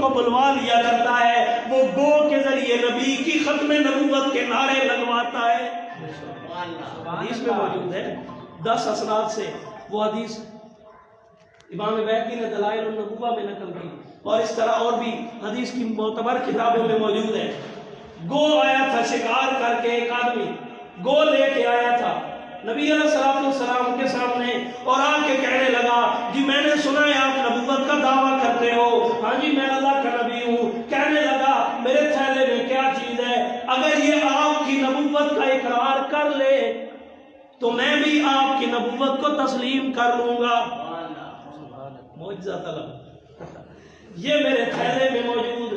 کو بلوا لیا کرتا ہے، وہ گو کے ذریعے نبی کی ختم نبوت کے نعرے لگواتا ہے۔ حدیث میں موجود ہے 10 اسناد سے، وہ حدیث امام بیہقی نے دلائل النبوہ میں نقل کی، اور اس طرح اور بھی حدیث کی معتبر کتابوں میں موجود ہے۔ گو آیا تھا شکار کر کے، ایک آدمی گو لے کے آیا تھا نبی علیہ السلام کے سامنے، اور آ کے کہنے لگا جی میں نے سنا ہے آپ نبوت کا دعویٰ کرتے ہو، ہاں جی میں اللہ کا نبی ہوں۔ کہنے لگا میرے تھیلے میں کیا چیز ہے، اگر یہ آپ کی نبوت کا اقرار کر لے تو میں بھی آپ کی نبوت کو تسلیم کر لوں گا۔ معجزہ طلب، یہ میرے تھیلے میں موجود،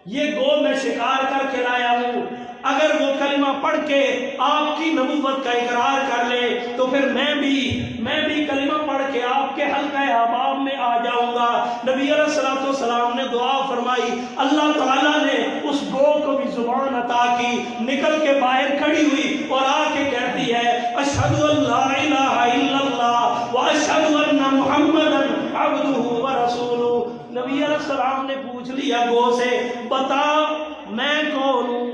یہ گو میں شکار کر کے لایا ہوں، اگر وہ کلمہ پڑھ کے آپ کی نبوت کا اقرار کر لے تو پھر میں بھی کلمہ پڑھ کے آپ کے حلقہ احباب میں آ جاؤں گا۔ نبی علیہ السلام نے دعا فرمائی، اللہ تعالیٰ نے اس گو کو بھی زبان عطا کی، نکل کے باہر کھڑی ہوئی اور آ کے کہتی ہے اشہد ان لا الہ الا اللہ واشہد ان محمدا عبدہ ورسولہ۔ نبی علیہ السلام نے پوچھ لیا گو سے، بتا میں کون ہوں،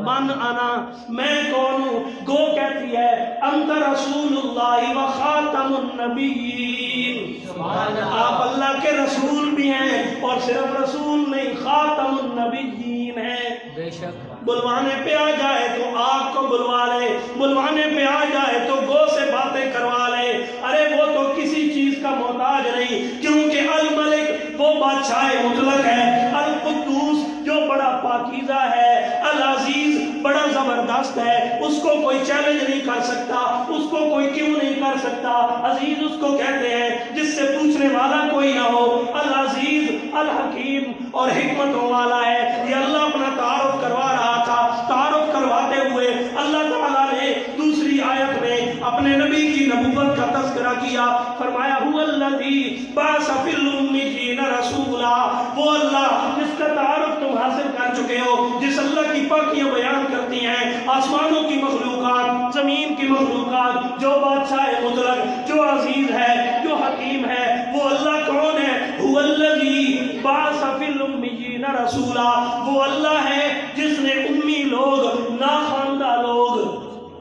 من انا، میں کون ہوں؟ گو کہتی ہے انت رسول اللہ و خاتم النبیین، آپ اللہ کے رسول بھی ہیں اور صرف رسول نہیں خاتم النبیین ہیں۔ بے شک بلوانے پہ آ جائے تو آگ کو بلوا لے، بلوانے پہ آ جائے تو گو سے باتیں کروا لے، ارے وہ تو کسی چیز کا محتاج نہیں، کیونکہ الملک وہ بادشاہ مطلق ہے، القدوس جو بڑا پاکیزہ ہے، العزیز بڑا زبردست ہے، اس کو کوئی چیلنج نہیں کر سکتا، اس کو کوئی کیوں نہیں کر سکتا۔ عزیز اس کو کہتے ہیں جس سے پوچھنے والا کوئی نہ ہو، العزیز الحکیم اور حکمتوں والا ہے۔ یہ اللہ اپنا تعارف کروا رہا تھا، تعارف کرواتے ہوئے اللہ تعالیٰ نے دوسری آیت میں اپنے نبی کی نبوت کا تذکرہ کیا، فرمایا هو الذی بعث فی الأمیین رسولا، وہ اللہ جس کا تعارف تم حاصل کر چکے ہو، جس اللہ کی پاکیاں بیان کرتی ہیں، آسمانوں کی مخلوقات، زمین کی مخلوقات، جو بادشاہ مطلق، جو عزیز ہے، جو حکیم ہے، وہ اللہ کون ہے؟ هو الذی بعث فی الأمیین رسولا، وہ اللہ ہے جس نے امی لوگ، ناخواندہ لوگ،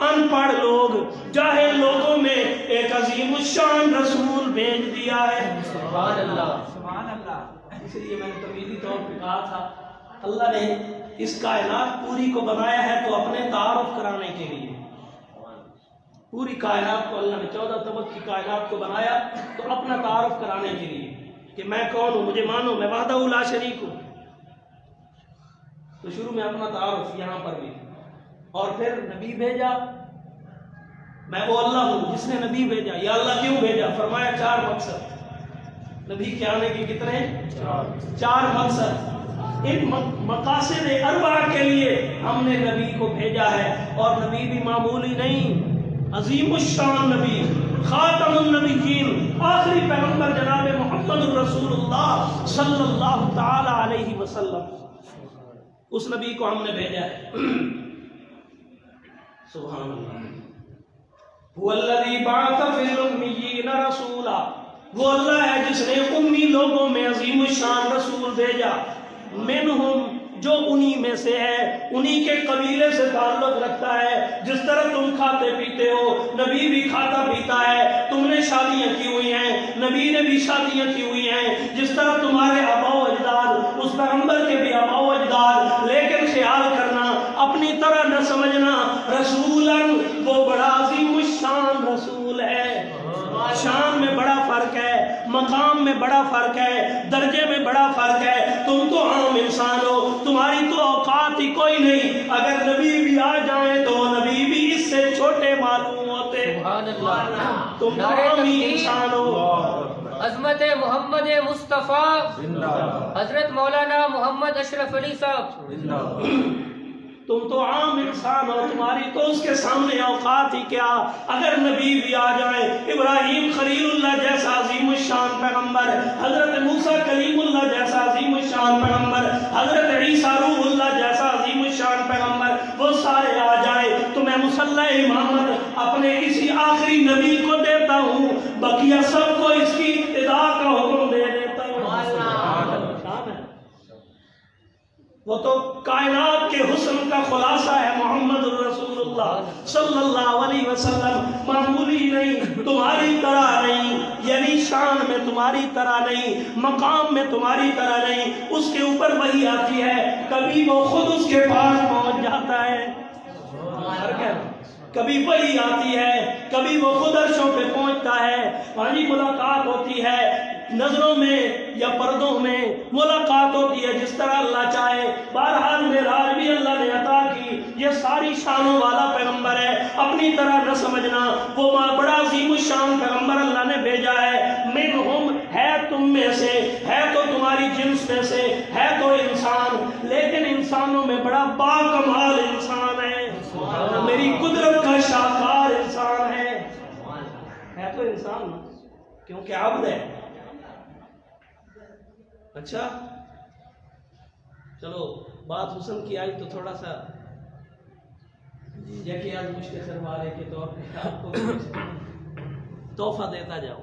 ان پڑھ لوگ، جاہل لوگوں میں ایک عظیم الشان رسول بھیج دیا ہے۔ سبحان اللہ، سبحان اللہ۔ اس لیے میں نے تمہیدی طور پہ کہا تھا اللہ نے اس کائنات پوری کو بنایا ہے تو اپنے تعارف کرانے کے لیے۔ پوری کائنات کو اللہ نے 14 طبق کی کائنات کو بنایا تو اپنا تعارف کرانے کے لیے کہ میں کون ہوں، مجھے مانو، میں وحدہ لا شریک ہوں۔ تو شروع میں اپنا تعارف یہاں پر بھی، اور پھر نبی بھیجا، میں وہ اللہ ہوں جس نے نبی بھیجا۔ یا اللہ کیوں بھیجا؟ فرمایا 4 مقصد، نبی کے آنے کے کتنے؟ 4 مقصد۔ ان مقاصد اربعہ کے لیے ہم نے نبی کو بھیجا ہے، اور نبی بھی معمولی نہیں، عظیم الشان نبی، خاتم النبیین، آخری پیغمبر جناب محمد رسول اللہ صلی اللہ تعالی علیہ وسلم، اس نبی کو ہم نے بھیجا ہے۔ سبحان اللہ۔ هو الذی بعث فی الأمیین رسولا، وہ اللہ ہے جس نے امی لوگوں میں عظیم الشان رسول بھیجا، منہم جو انہی میں سے ہے، انہی کے قبیلے سے تعلق رکھتا ہے۔ جس طرح تم کھاتے پیتے ہو، نبی بھی کھاتا پیتا ہے، تم نے شادیاں کی ہوئی ہیں، نبی نے بھی شادیاں کی ہوئی ہیں، جس طرح تمہارے آبا و اجداد، اس پیغمبر کے بھی آبا و اجداد، لیکن خیال کرنا اپنی طرح نہ سمجھنا، رسولاً وہ بڑا عظیم الشان رسول ہے۔ شان میں بڑا فرق ہے، مقام میں بڑا فرق ہے، درجے میں بڑا فرق ہے۔ تم تو عام انسان ہو، تمہاری تو اوقات ہی کوئی نہیں، اگر نبی بھی آ جائیں تو نبی بھی اس سے چھوٹے معلوم ہوتے۔ تم تو عام ہی انسان ہو۔ عظمت محمد مصطفیٰ، حضرت مولانا محمد اشرف علی صاحب، تم تو عام انسان ہو، تمہاری تو اس کے سامنے اوقات ہی کیا۔ اگر نبی بھی آ جائے، ابراہیم خلیل اللہ جیسا عظیم الشان پیغمبر، حضرت موسیٰ کلیم اللہ جیسا عظیم الشان پیغمبر، حضرت عیسیٰ روح اللہ جیسا عظیم الشان پیغمبر، وہ سارے آ جائے تو میں مصلی امامت اپنے کسی آخری نبی کو دیتا ہوں، بقیہ سب کو اس کی ابتداء کا حکم دے دیتا ہوں۔ وہ تو کائنات کے حسن کا خلاصہ ہے محمد رسول اللہ صلی اللہ علیہ وسلم. معمولی نہیں، تمہاری طرح نہیں، یعنی شان میں تمہاری طرح نہیں، مقام میں تمہاری طرح نہیں. اس کے اوپر وہی آتی ہے، کبھی وہ خود اس کے پاس پہنچ جاتا ہے، کبھی وہی آتی ہے، کبھی وہ خود عرشوں پہ پہنچتا ہے. وہی ملاقات ہوتی ہے، نظروں میں یا پردوں میں ملاقات ہوتی ہے جس طرح اللہ چاہے. بہرحال معراج بھی اللہ نے عطا کی. یہ ساری شانوں والا پیغمبر ہے، اپنی طرح نہ سمجھنا. وہ بڑا عظیم الشان پیغمبر اللہ نے بھیجا ہے. منہم، ہے تم میں سے، ہے تو تمہاری جنس میں سے، ہے تو انسان، لیکن انسانوں میں بڑا باکمال انسان ہے، میری قدرت کا شاہکار انسان ہے تو انسان کیونکہ عبد ہے. اچھا چلو بات حسن کی آئی تو تھوڑا سا جیسے آج مشتخر والے کے طور پہ آپ کو تحفہ دیتا جاؤ.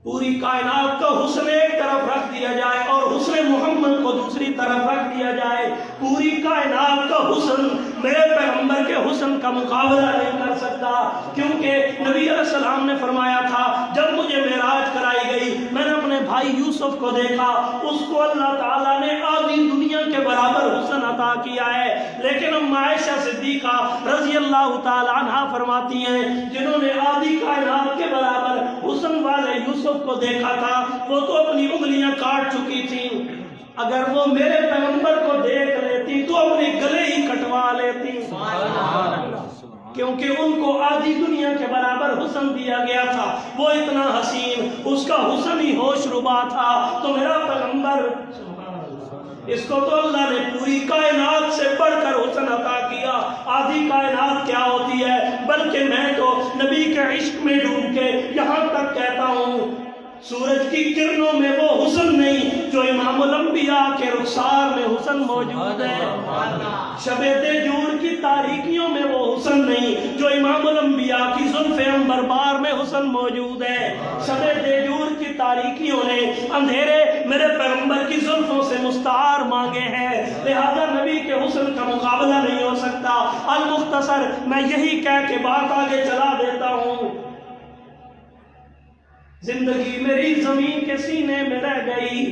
پوری کائنات کا حسن ایک طرف رکھ دیا جائے اور حسن محمد کو دوسری طرف رکھ دیا جائے، پوری کائنات کا حسن میرے پیغمبر کے حسن کا مقابلہ نہیں کر سکتا. کیونکہ نبی علیہ السلام نے فرمایا تھا، جب مجھے معراج کرائی گئی میں نے اپنے بھائی یوسف کو دیکھا، اس کو اللہ تعالیٰ نے آدھی دنیا کے برابر حسن عطا کیا ہے. لیکن ام عائشہ صدیقہ رضی اللہ تعالیٰ عنہ فرماتی ہیں، جنہوں نے آدھی کائنات کے برابر حسن والے یوسف کو دیکھا تھا وہ تو اپنی انگلیاں کاٹ چکی تھیں. اگر وہ میرے پیغمبر کو دیکھ لیتی تو اپنے گلے ہی کٹوا لیتی، کیونکہ ان کو آدھی دنیا کے برابر حسن دیا گیا تھا. وہ اتنا حسین، اس کا حسن ہی ہوش ربا تھا. تو میرا پیغمبر، اس کو تو اللہ نے پوری کائنات سے بڑھ کر حسن عطا کیا. آدھی کائنات کیا ہوتی ہے، بلکہ میں تو نبی کے عشق میں ڈوب کے یہاں تک کہتا ہوں، سورج کی کرنوں میں وہ حسن نہیں جو امام الانبیاء کے رخسار میں حسن موجود ہے. شب دجور کی تاریکیوں میں وہ حسن نہیں جو امام الانبیاء کی زلف عنبر بار میں حسن موجود ہے. شب دجور کی تاریکیوں نے اندھیرے میرے پیغمبر کی زلفوں سے مستعار مانگے ہیں، لہذا نبی کے حسن کا مقابلہ نہیں ہو سکتا. المختصر میں یہی کہہ کے بات آگے چلا دیتا ہوں. زندگی میری زمین کے سینے میں رہ گئی،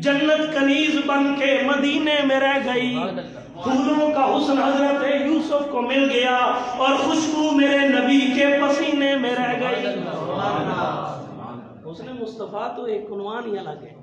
جنت کنیز بن کے مدینے میں رہ گئی. پھولوں کا حسن حضرت یوسف کو مل گیا اور خوشبو میرے نبی کے پسینے میں رہ گئی. حسن مصطفیٰ تو ایک عنوان ہی الگ ہے.